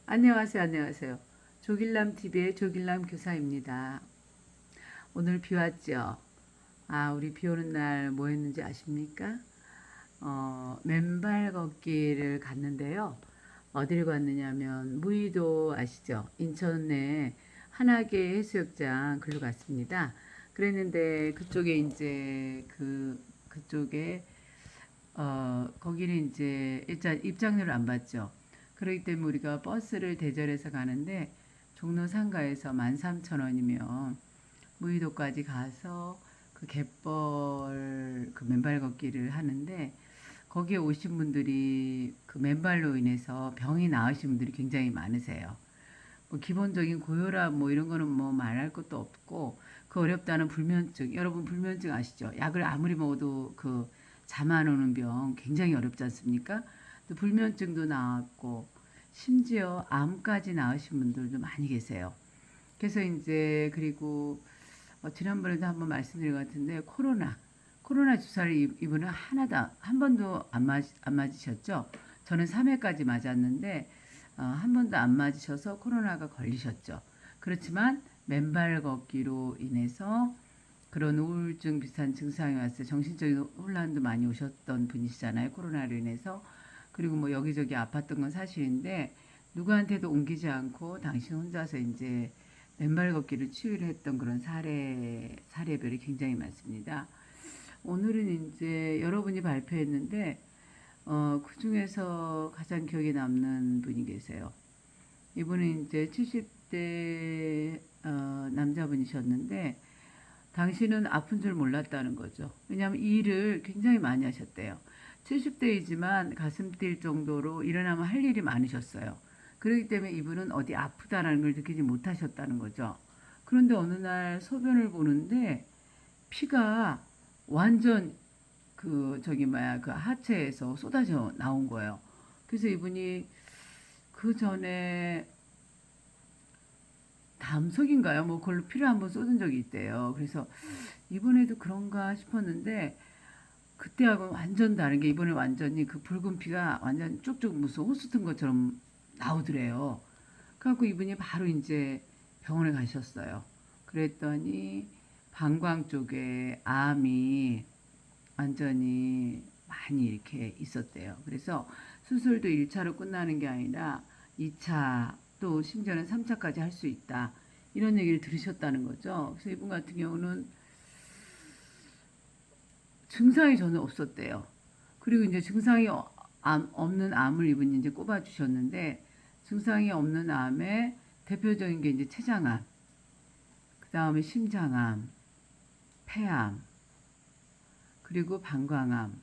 안녕하세요, 안녕하세요. 조길남 TV의 조길남 교사입니다. 오늘 비 왔죠? 우리 비 오는 날 뭐 했는지 아십니까? 맨발 걷기를 갔는데요. 어디를 갔느냐면 무의도 아시죠? 인천에 한화계 해수욕장 글로 갔습니다. 그랬는데 그쪽에 이제 그쪽에 거기는 이제 일단 입장료를 안 받죠. 그렇기 때문에 우리가 버스를 대절해서 가는데 종로 상가에서 13,000원이면 무의도까지 가서 그 갯벌 그 맨발 걷기를 하는데 거기에 오신 분들이 그 맨발로 인해서 병이 나으신 분들이 굉장히 많으세요. 뭐 기본적인 고혈압 뭐 이런 거는 뭐 말할 것도 없고 그 어렵다는 불면증 여러분 불면증 아시죠? 약을 아무리 먹어도 그 잠 안 오는 병 굉장히 어렵지 않습니까? 또 불면증도 나왔고 심지어 암까지 나으신 분들도 많이 계세요. 그래서 이제 그리고 지난번에도 한번 말씀드린 것 같은데 코로나 주사를 이분은 하나도 한 번도 안 맞으셨죠? 저는 3회까지 맞았는데 한 번도 안 맞으셔서 코로나가 걸리셨죠. 그렇지만 맨발 걷기로 인해서 그런 우울증 비슷한 증상이 왔어요. 정신적인 혼란도 많이 오셨던 분이시잖아요. 코로나로 인해서. 그리고 뭐 여기저기 아팠던 건 사실인데 누구한테도 옮기지 않고 당신 혼자서 이제 맨발 걷기를 치유를 했던 그런 사례별이 굉장히 많습니다. 오늘은 이제 여러분이 발표했는데 그 중에서 가장 기억에 남는 분이 계세요. 이분은 이제 70대 남자분이셨는데 당신은 아픈 줄 몰랐다는 거죠. 왜냐하면 일을 굉장히 많이 하셨대요. 70대이지만 가슴 뛸 정도로 일어나면 할 일이 많으셨어요. 그렇기 때문에 이분은 어디 아프다라는 걸 느끼지 못하셨다는 거죠. 그런데 어느 날 소변을 보는데 피가 완전 그 하체에서 쏟아져 나온 거예요. 그래서 이분이 그 전에 담석인가요? 뭐 그걸로 피를 한번 쏟은 적이 있대요. 그래서 이번에도 그런가 싶었는데 그때하고는 완전 다른 게 이번에 완전히 그 붉은 피가 완전 쭉쭉 무슨 호수 튼 것처럼 나오더래요. 그래갖고 이분이 바로 이제 병원에 가셨어요. 그랬더니 방광 쪽에 암이 완전히 많이 이렇게 있었대요. 그래서 수술도 1차로 끝나는 게 아니라 2차 또 심지어는 3차까지 할 수 있다. 이런 얘기를 들으셨다는 거죠. 그래서 이분 같은 경우는 증상이 전혀 없었대요. 그리고 이제 증상이 없는 암을 이분이 이제 꼽아주셨는데 증상이 없는 암의 대표적인 게 이제 췌장암, 그 다음에 심장암, 폐암, 그리고 방광암,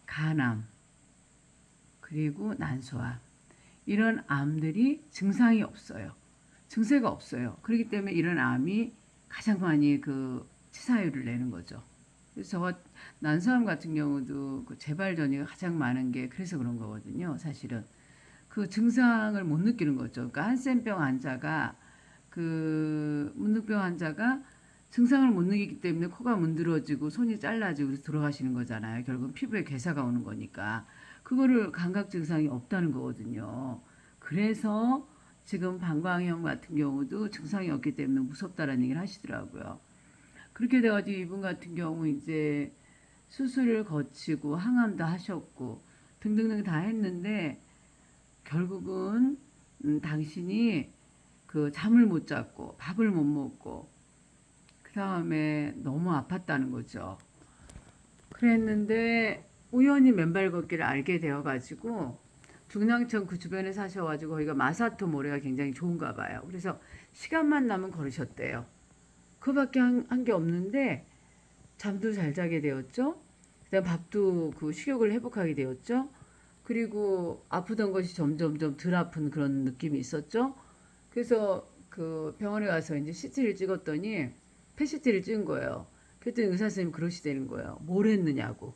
간암, 그리고 난소암. 이런 암들이 증상이 없어요. 증세가 없어요. 그렇기 때문에 이런 암이 가장 많이 그 치사율을 내는 거죠. 그래서 난소암 같은 경우도 그 재발 전이가 가장 많은 게 그래서 그런 거거든요. 사실은 그 증상을 못 느끼는 거죠. 그러니까 한센병 환자가 그 문득병 환자가 증상을 못 느끼기 때문에 코가 문드러지고 손이 잘라지고 들어가시는 거잖아요. 결국은 피부에 괴사가 오는 거니까 그거를 감각 증상이 없다는 거거든요. 그래서 지금 방광염 같은 경우도 증상이 없기 때문에 무섭다라는 얘기를 하시더라고요. 그렇게 돼가지고 이분 같은 경우 이제 수술을 거치고 항암도 하셨고 등등등 다 했는데 결국은 당신이 그 잠을 못 잤고 밥을 못 먹고 그 다음에 너무 아팠다는 거죠. 그랬는데 우연히 맨발 걷기를 알게 되어가지고 중랑천 그 주변에 사셔가지고 거기가 마사토 모래가 굉장히 좋은가 봐요. 그래서 시간만 나면 걸으셨대요. 그밖에 한 게 없는데 잠도 잘 자게 되었죠. 그다음 밥도 그 식욕을 회복하게 되었죠. 그리고 아프던 것이 점점점 덜 아픈 그런 느낌이 있었죠. 그래서 그 병원에 가서 이제 CT를 찍었더니 PCT를 찍은 거예요. 그랬더니 의사 선생님이 그러시되는 거예요. 뭘 했느냐고.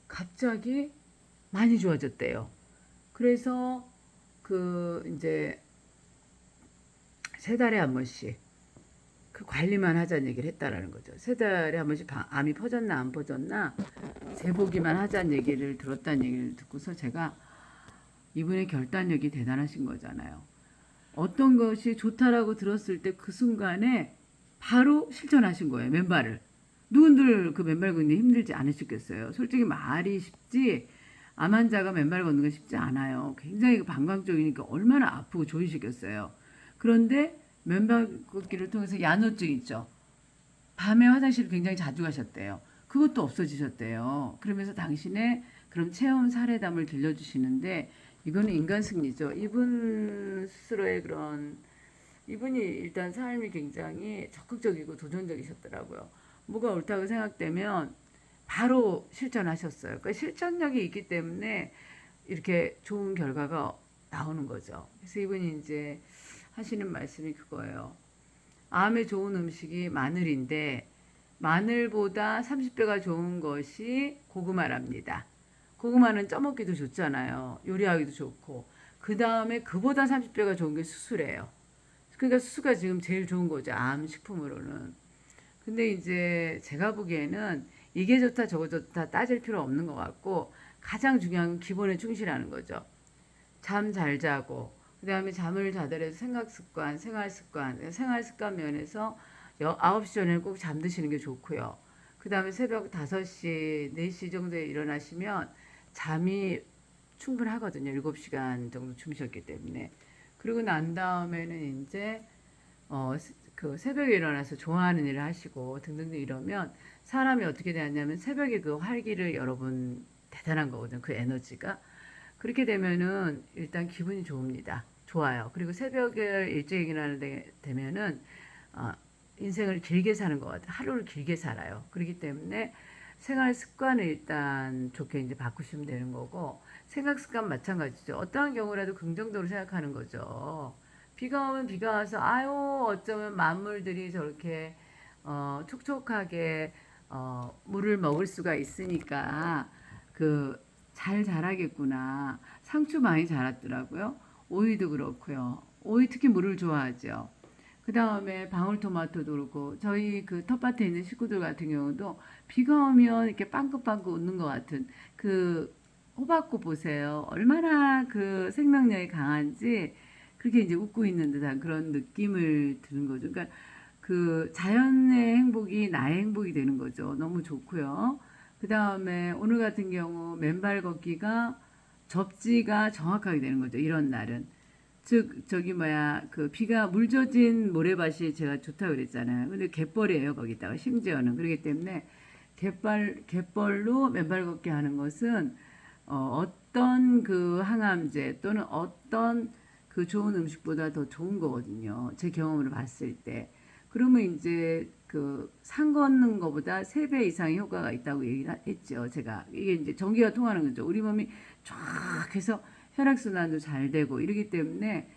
갑자기 많이 좋아졌대요. 그래서 그 이제 세 달에 한 번씩 그 관리만 하자는 얘기를 했다라는 거죠. 세 달에 한 번씩 암이 퍼졌나 안 퍼졌나 재보기만 하자는 얘기를 들었다는 얘기를 듣고서 제가 이분의 결단력이 대단하신 거잖아요. 어떤 것이 좋다라고 들었을 때 그 순간에 바로 실천하신 거예요. 맨발을. 누군들 그 맨발 걷는 게 힘들지 않으셨겠어요. 솔직히 말이 쉽지 암 환자가 맨발 걷는 건 쉽지 않아요. 굉장히 방광적이니까 얼마나 아프고 조이시겠어요. 그런데 맨발 걷기를 통해서 야노증 있죠. 밤에 화장실을 굉장히 자주 가셨대요. 그것도 없어지셨대요. 그러면서 당신의 그럼 체험 사례담을 들려주시는데 이거는 인간 승리죠. 이분 스스로의 그런 이분이 일단 삶이 굉장히 적극적이고 도전적이셨더라고요. 뭐가 옳다고 생각되면 바로 실천하셨어요. 그러니까 실천력이 있기 때문에 이렇게 좋은 결과가 나오는 거죠. 그래서 이분이 이제 하시는 말씀이 그거예요. 암에 좋은 음식이 마늘인데 마늘보다 30배가 좋은 것이 고구마랍니다. 고구마는 쪄먹기도 좋잖아요. 요리하기도 좋고. 그 다음에 그보다 30배가 좋은 게 수수래요. 그러니까 수수가 지금 제일 좋은 거죠. 암 식품으로는. 근데 이제 제가 보기에는 이게 좋다 저거 좋다 따질 필요 없는 것 같고 가장 중요한 건 기본에 충실하는 거죠. 잠 잘 자고 그다음에 잠을 자더라도 생각 습관, 생활 습관 면에서 9시 전에는 꼭 잠드시는 게 좋고요. 그다음에 새벽 5시, 4시 정도에 일어나시면 잠이 충분하거든요. 7시간 정도 주무셨기 때문에. 그리고 난 다음에는 이제 그 새벽에 일어나서 좋아하는 일을 하시고 등등등 이러면 사람이 어떻게 되냐면 새벽에 그 활기를 여러분 대단한 거거든요. 그 에너지가. 그렇게 되면은 일단 기분이 좋습니다. 좋아요. 그리고 새벽에 일찍 일어나는 되면은 어, 인생을 길게 사는 것 같아요. 하루를 길게 살아요. 그렇기 때문에 생활 습관을 일단 좋게 이제 바꾸시면 되는 거고 생각 습관 마찬가지죠. 어떠한 경우라도 긍정적으로 생각하는 거죠. 비가 오면 비가 와서 아유 어쩌면 만물들이 저렇게 촉촉하게 물을 먹을 수가 있으니까 그 잘 자라겠구나. 상추 많이 자랐더라고요. 오이도 그렇고요. 오이 특히 물을 좋아하죠. 그 다음에 방울토마토도 그렇고 저희 그 텃밭에 있는 식구들 같은 경우도 비가 오면 이렇게 빵긋빵긋 웃는 것 같은 그 호박꽃 보세요. 얼마나 그 생명력이 강한지 그렇게 이제 웃고 있는 듯한 그런 느낌을 드는 거죠. 그러니까 그 자연의 행복이 나의 행복이 되는 거죠. 너무 좋고요. 그 다음에 오늘 같은 경우 맨발 걷기가 접지가 정확하게 되는 거죠. 이런 날은. 즉 저기 뭐야 그 비가 물 젖은 모래밭이 제가 좋다고 그랬잖아요. 근데 갯벌이에요 거기다가 심지어는 그렇기 때문에 갯벌로 맨발 걷기 하는 것은 어떤 그 항암제 또는 어떤 그 좋은 음식보다 더 좋은 거거든요. 제 경험으로 봤을 때. 그러면 이제 그 산 걷는 것보다 3배 이상의 효과가 있다고 얘기를 했죠. 제가 이게 이제 전기가 통하는 거죠. 우리 몸이 쫙 해서 혈액순환도 잘 되고 이러기 때문에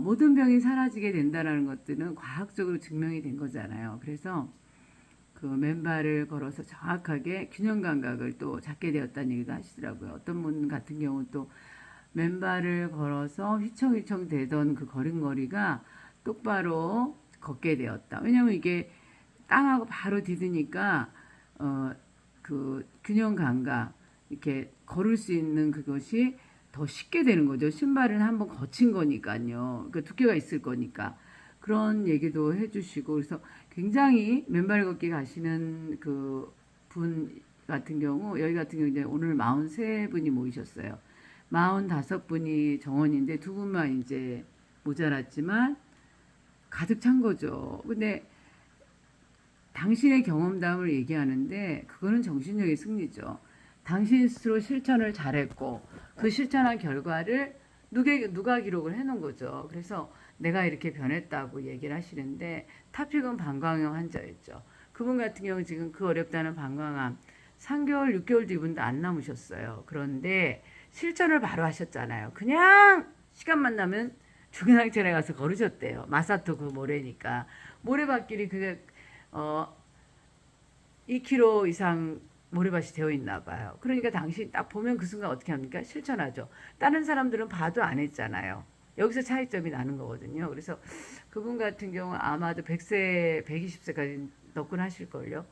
모든 병이 사라지게 된다는 것들은 과학적으로 증명이 된 거잖아요. 그래서 그 맨발을 걸어서 정확하게 균형 감각을 또 잡게 되었다는 얘기도 하시더라고요. 어떤 분 같은 경우 또 맨발을 걸어서 휘청휘청 되던 그 걸음걸이가 똑바로 걷게 되었다. 왜냐면 이게 땅하고 바로 디드니까 그 균형 감각 이렇게 걸을 수 있는 그것이 더 쉽게 되는 거죠. 신발은 한번 거친 거니까요. 그 두께가 있을 거니까. 그런 얘기도 해주시고 그래서 굉장히 맨발 걷기 가시는 그 분 같은 경우 여기 같은 경우 이제 오늘 43분이 모이셨어요. 45분이 정원인데 2분만 이제 모자랐지만 가득 찬 거죠. 근데 당신의 경험담을 얘기하는데 그거는 정신력의 승리죠. 당신 스스로 실천을 잘했고 그 실천한 결과를 누가 기록을 해놓은 거죠. 그래서 내가 이렇게 변했다고 얘기를 하시는데 타픽은 방광염 환자였죠. 그분 같은 경우 지금 그 어렵다는 방광암 3개월, 6개월도 이분도 안 남으셨어요. 그런데 실천을 바로 하셨잖아요. 그냥 시간만 나면 중앙천에 가서 걸으셨대요. 마사토 그 모래니까. 모래밭길이 그게 2km 이상 모래밭이 되어 있나 봐요. 그러니까 당신 딱 보면 그 순간 어떻게 합니까? 실천하죠. 다른 사람들은 봐도 안 했잖아요. 여기서 차이점이 나는 거거든요. 그래서 그분 같은 경우 아마도 100세, 120세까지 너끈 하실걸요.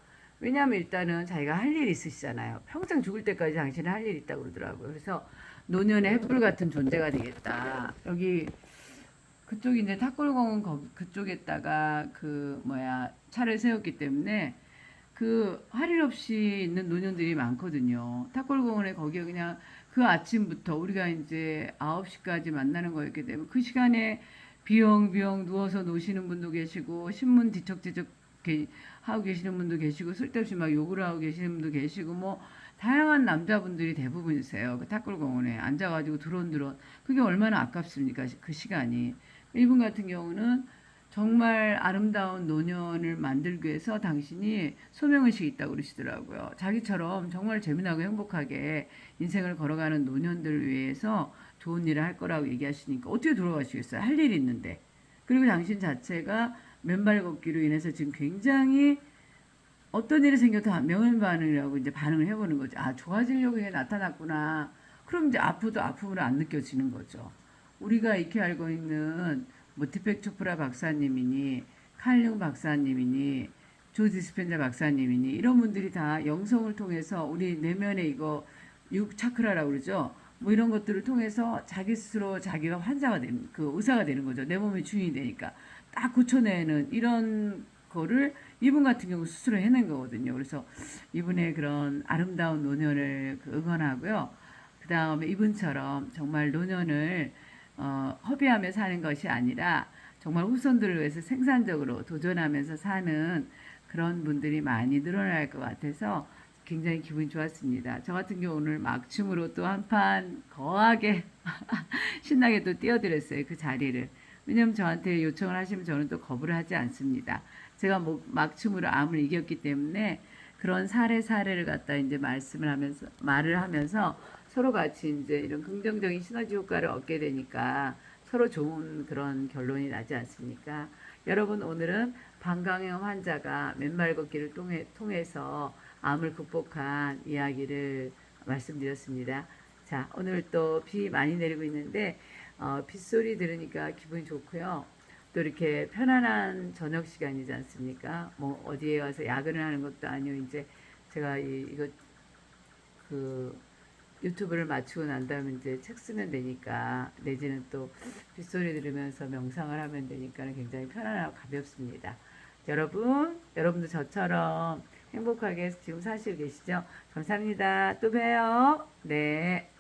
왜냐하면 일단은 자기가 할 일이 있으시잖아요. 평생 죽을 때까지 당신은 할 일이 있다고 그러더라고요. 그래서 노년의 햇불 같은 존재가 되겠다. 여기 그쪽 이제 탑골공원 그쪽에다가 그 뭐야 차를 세웠기 때문에 그 할 일 없이 있는 노년들이 많거든요. 탑골공원에 거기에 그냥 그 아침부터 우리가 이제 9시까지 만나는 거였기 때문에 그 시간에 비영비영 누워서 노시는 분도 계시고 신문 뒤척뒤척 하고 계시는 분도 계시고 쓸데없이 막 욕을 하고 계시는 분도 계시고 뭐 다양한 남자분들이 대부분이세요. 그 탁골공원에 앉아가지고 드론드론 그게 얼마나 아깝습니까? 그 시간이. 이분 같은 경우는 정말 아름다운 노년을 만들기 위해서 당신이 소명의식이 있다고 그러시더라고요. 자기처럼 정말 재미나고 행복하게 인생을 걸어가는 노년들을 위해서 좋은 일을 할 거라고 얘기하시니까 어떻게 돌아가시겠어요? 할 일이 있는데. 그리고 당신 자체가 맨발 걷기로 인해서 지금 굉장히 어떤 일이 생겨도 명현 반응이라고 이제 반응을 해보는 거죠. 아, 좋아지려고 이게 나타났구나. 그럼 이제 아프도 아픔으로 안 느껴지는 거죠. 우리가 익히 알고 있는 뭐 디펙 초프라 박사님이니 칼융 박사님이니 조 디스펜자 박사님이니 이런 분들이 다 영성을 통해서 우리 내면에 이거 육 차크라라고 그러죠. 뭐 이런 것들을 통해서 자기 스스로 자기가 환자가 되는 그 의사가 되는 거죠. 내 몸의 주인이 되니까 딱 고쳐내는 이런 거를 이분 같은 경우 스스로 해낸 거거든요. 그래서 이분의 그런 아름다운 노년을 응원하고요. 그 다음에 이분처럼 정말 노년을 허비하며 사는 것이 아니라 정말 후손들을 위해서 생산적으로 도전하면서 사는 그런 분들이 많이 늘어날 것 같아서 굉장히 기분이 좋았습니다. 저 같은 경우 오늘 막춤으로 또 한 판 거하게 신나게 또 띄워드렸어요. 그 자리를. 왜냐면 저한테 요청을 하시면 저는 또 거부를 하지 않습니다. 제가 뭐 막춤으로 암을 이겼기 때문에 그런 사례를 갖다 이제 말을 하면서 서로 같이 이제 이런 긍정적인 시너지 효과를 얻게 되니까 서로 좋은 그런 결론이 나지 않습니까? 여러분 오늘은 방광염 환자가 맨발 걷기를 통해서 암을 극복한 이야기를 말씀드렸습니다. 자, 오늘 또 비 많이 내리고 있는데 빗소리 들으니까 기분이 좋고요. 또 이렇게 편안한 저녁 시간이지 않습니까? 뭐 어디에 와서 야근을 하는 것도 아니고 이제 제가 이거 그 유튜브를 마치고 난 다음에 이제 책 쓰면 되니까 내지는 또 빗소리 들으면서 명상을 하면 되니까 굉장히 편안하고 가볍습니다. 여러분도 저처럼 행복하게 지금 사시고 계시죠? 감사합니다. 또 봬요. 네.